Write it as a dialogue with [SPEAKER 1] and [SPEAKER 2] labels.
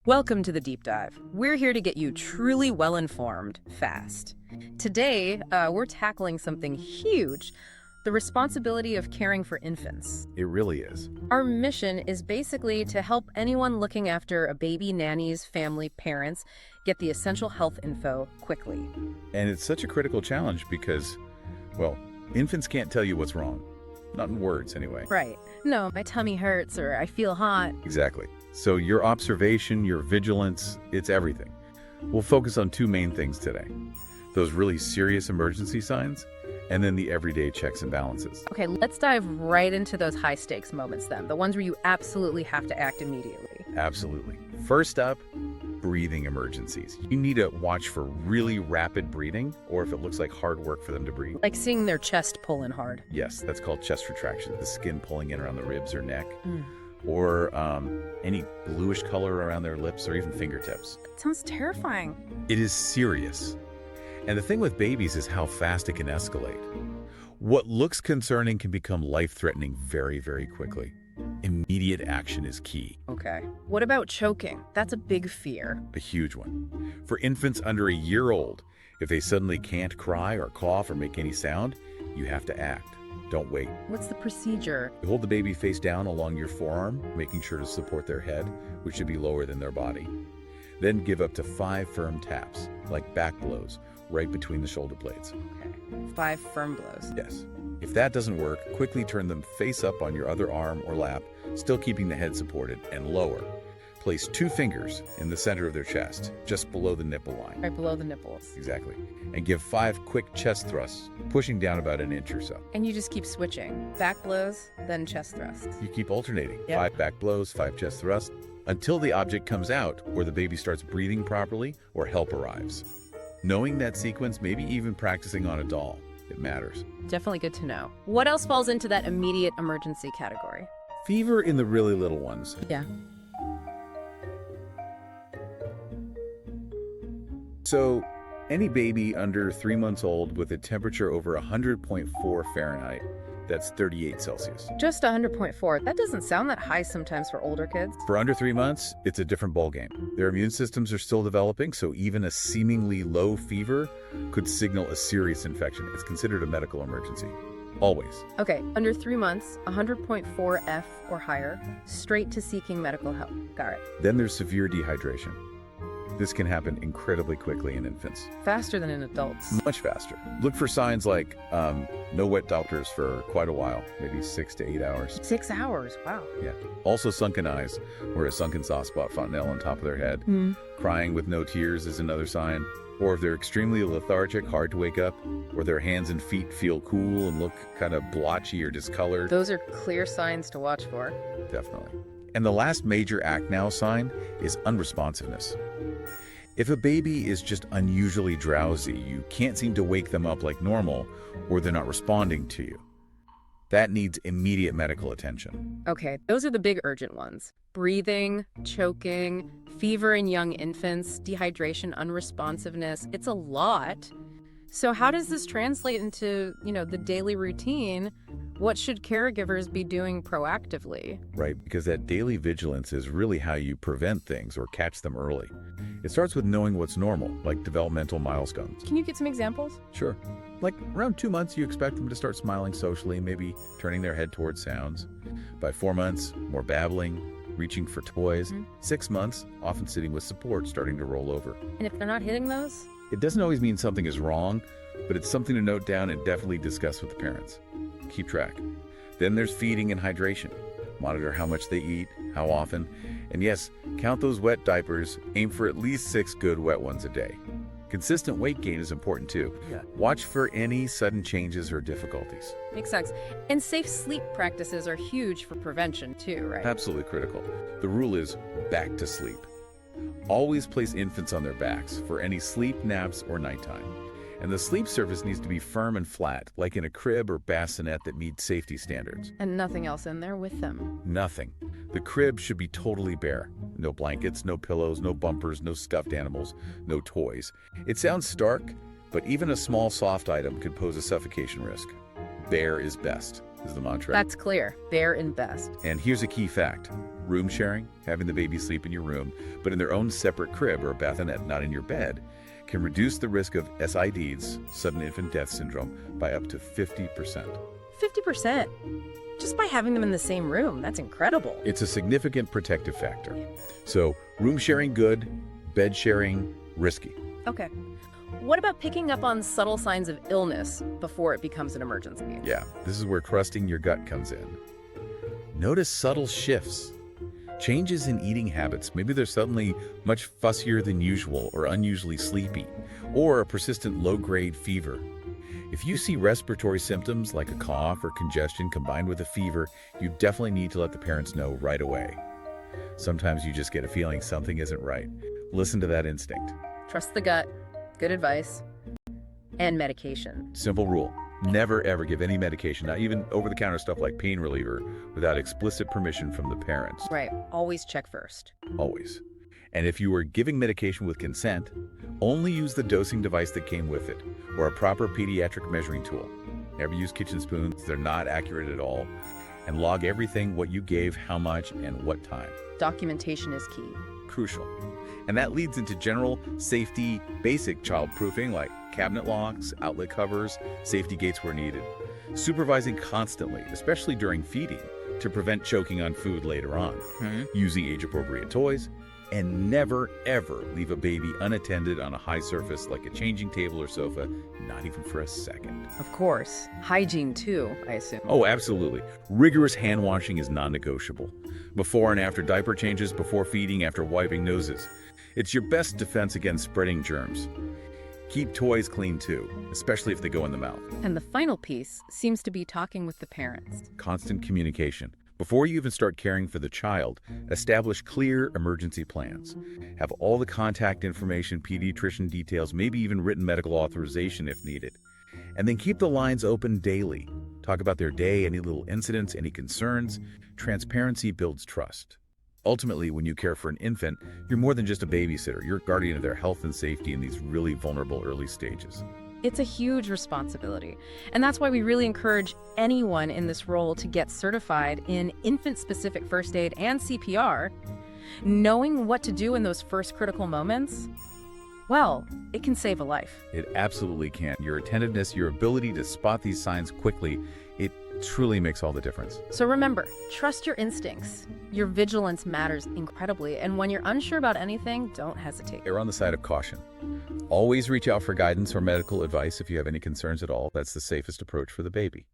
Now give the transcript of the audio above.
[SPEAKER 1] Welcome to the Deep Dive. We're here to get you truly well-informed, fast. Today, we're tackling something huge, the responsibility of caring for infants.
[SPEAKER 2] It really is.
[SPEAKER 1] Our mission is basically to help anyone looking after a baby, nannies, family, parents get the essential health info quickly.
[SPEAKER 2] And it's such a critical challenge because, well, infants can't tell you what's wrong. Not in words, anyway.
[SPEAKER 1] Right. No, my tummy hurts or I feel hot.
[SPEAKER 2] Exactly. So your observation, your vigilance, it's everything. We'll focus on two main things today. Those really serious emergency signs, and then the everyday checks and balances.
[SPEAKER 1] Okay, let's dive right into those high-stakes moments then, the ones where you absolutely have to act immediately.
[SPEAKER 2] Absolutely. First up, breathing emergencies. You need to watch for really rapid breathing, or if it looks like hard work for them to breathe.
[SPEAKER 1] Like seeing their chest pull in hard.
[SPEAKER 2] Yes, that's called chest retraction, the skin pulling in around the ribs or neck. Or any bluish color around their lips or even fingertips.
[SPEAKER 1] It sounds terrifying.
[SPEAKER 2] It is serious. And the thing with babies is how fast it can escalate. What looks concerning can become life-threatening very, very quickly. Immediate action is key.
[SPEAKER 1] Okay. What about choking? That's a big fear.
[SPEAKER 2] A huge one. For infants under a year old, if they suddenly can't cry or cough or make any sound, you have to act. Don't wait.
[SPEAKER 1] What's the procedure?
[SPEAKER 2] You hold the baby face down along your forearm, making sure to support their head, which should be lower than their body. Then give up to 5 firm taps, like back blows, right between the shoulder blades.
[SPEAKER 1] Okay. 5 firm blows.
[SPEAKER 2] Yes. If that doesn't work, quickly turn them face up on your other arm or lap, still keeping the head supported, and lower. Place 2 fingers in the center of their chest, just below the nipple line.
[SPEAKER 1] Right below the nipples.
[SPEAKER 2] Exactly. And give 5 quick chest thrusts, pushing down about an inch or so.
[SPEAKER 1] And you just keep switching. Back blows, then chest thrusts.
[SPEAKER 2] You keep alternating.
[SPEAKER 1] Yep.
[SPEAKER 2] 5 back blows, 5 chest thrusts, until the object comes out or the baby starts breathing properly or help arrives. Knowing that sequence, maybe even practicing on a doll, it matters.
[SPEAKER 1] Definitely good to know. What else falls into that immediate emergency category?
[SPEAKER 2] Fever in the really little ones.
[SPEAKER 1] Yeah.
[SPEAKER 2] So, any baby under 3 months old with a temperature over 100.4 Fahrenheit, that's 38 Celsius.
[SPEAKER 1] Just 100.4. That doesn't sound that high sometimes for older kids.
[SPEAKER 2] For under 3 months, it's a different ballgame. Their immune systems are still developing, so even a seemingly low fever could signal a serious infection. It's considered a medical emergency. Always.
[SPEAKER 1] Okay, under 3 months, 100.4 F or higher, straight to seeking medical help. Got it.
[SPEAKER 2] Then there's severe dehydration. This can happen incredibly quickly in infants.
[SPEAKER 1] Faster than in adults.
[SPEAKER 2] Much faster. Look for signs like no wet diapers for quite a while, maybe 6 to 8 hours.
[SPEAKER 1] 6 hours, wow.
[SPEAKER 2] Yeah. Also sunken eyes, or a sunken soft spot fontanelle on top of their head. Crying with no tears is another sign. Or if they're extremely lethargic, hard to wake up, or their hands and feet feel cool and look kind of blotchy or discolored.
[SPEAKER 1] Those are clear signs to watch for.
[SPEAKER 2] Definitely. And the last major act now sign is unresponsiveness. If a baby is just unusually drowsy, you can't seem to wake them up like normal, or they're not responding to you. That needs immediate medical attention.
[SPEAKER 1] Okay, those are the big urgent ones. Breathing, choking, fever in young infants, dehydration, unresponsiveness. It's a lot. So how does this translate into, the daily routine? What should caregivers be doing proactively?
[SPEAKER 2] Right, because that daily vigilance is really how you prevent things or catch them early. It starts with knowing what's normal, like developmental milestones.
[SPEAKER 1] Can you get some examples?
[SPEAKER 2] Sure. Like around 2 months, you expect them to start smiling socially, maybe turning their head towards sounds. By 4 months, more babbling, reaching for toys. 6 months, often sitting with support, starting to roll over.
[SPEAKER 1] And if they're not hitting those?
[SPEAKER 2] It doesn't always mean something is wrong, but it's something to note down and definitely discuss with the parents. Keep track. Then there's feeding and hydration. Monitor how much they eat, how often, and yes, count those wet diapers. Aim for at least 6 good wet ones a day. Consistent weight gain is important too.
[SPEAKER 1] Yeah.
[SPEAKER 2] Watch for any sudden changes or difficulties.
[SPEAKER 1] Makes sense. And safe sleep practices are huge for prevention too, right?
[SPEAKER 2] Absolutely critical. The rule is back to sleep. Always place infants on their backs for any sleep, naps, or nighttime. And the sleep surface needs to be firm and flat, like in a crib or bassinet that meets safety standards.
[SPEAKER 1] And nothing else in there with them.
[SPEAKER 2] Nothing. The crib should be totally bare. No blankets, no pillows, no bumpers, no stuffed animals, no toys. It sounds stark, but even a small soft item could pose a suffocation risk. Bare is best, is the mantra.
[SPEAKER 1] That's clear. Bare and best.
[SPEAKER 2] And here's a key fact. Room sharing, having the baby sleep in your room, but in their own separate crib or a bassinet, not in your bed, can reduce the risk of SIDs, sudden infant death syndrome, by up to 50%.
[SPEAKER 1] 50%? Just by having them in the same room, that's incredible.
[SPEAKER 2] It's a significant protective factor. So, room sharing good, bed sharing risky.
[SPEAKER 1] Okay. What about picking up on subtle signs of illness before it becomes an emergency?
[SPEAKER 2] Yeah, this is where trusting your gut comes in. Notice subtle shifts. Changes in eating habits. Maybe they're suddenly much fussier than usual or unusually sleepy, or a persistent low-grade fever. If you see respiratory symptoms like a cough or congestion combined with a fever, you definitely need to let the parents know right away. Sometimes you just get a feeling something isn't right. Listen to that instinct.
[SPEAKER 1] Trust the gut. Good advice. And medication.
[SPEAKER 2] Simple rule. Never ever give any medication, not even over-the-counter stuff like pain reliever, without explicit permission from the parents.
[SPEAKER 1] Right. Always check first.
[SPEAKER 2] Always. And if you are giving medication with consent, only use the dosing device that came with it, or a proper pediatric measuring tool. Never use kitchen spoons, they're not accurate at all. And log everything, what you gave, how much, and what time.
[SPEAKER 1] Documentation is key.
[SPEAKER 2] Crucial. And that leads into general safety, basic child proofing like cabinet locks, outlet covers, safety gates where needed. Supervising constantly, especially during feeding, to prevent choking on food later on. Using age-appropriate toys, and never, ever leave a baby unattended on a high surface like a changing table or sofa, not even for a second.
[SPEAKER 1] Of course. Hygiene, too, I assume.
[SPEAKER 2] Oh, absolutely. Rigorous hand washing is non-negotiable. Before and after diaper changes, before feeding, after wiping noses. It's your best defense against spreading germs. Keep toys clean, too, especially if they go in the mouth.
[SPEAKER 1] And the final piece seems to be talking with the parents.
[SPEAKER 2] Constant communication. Before you even start caring for the child, establish clear emergency plans. Have all the contact information, pediatrician details, maybe even written medical authorization if needed. And then keep the lines open daily. Talk about their day, any little incidents, any concerns. Transparency builds trust. Ultimately, when you care for an infant, you're more than just a babysitter. You're a guardian of their health and safety in these really vulnerable early stages.
[SPEAKER 1] It's a huge responsibility, and that's why we really encourage anyone in this role to get certified in infant-specific first aid and CPR. Knowing what to do in those first critical moments, well, it can save a life.
[SPEAKER 2] It absolutely can. Your attentiveness, your ability to spot these signs quickly, it truly makes all the difference.
[SPEAKER 1] So remember, trust your instincts. Your vigilance matters incredibly, and when you're unsure about anything, don't hesitate.
[SPEAKER 2] Err on the side of caution. Always reach out for guidance or medical advice if you have any concerns at all. That's the safest approach for the baby.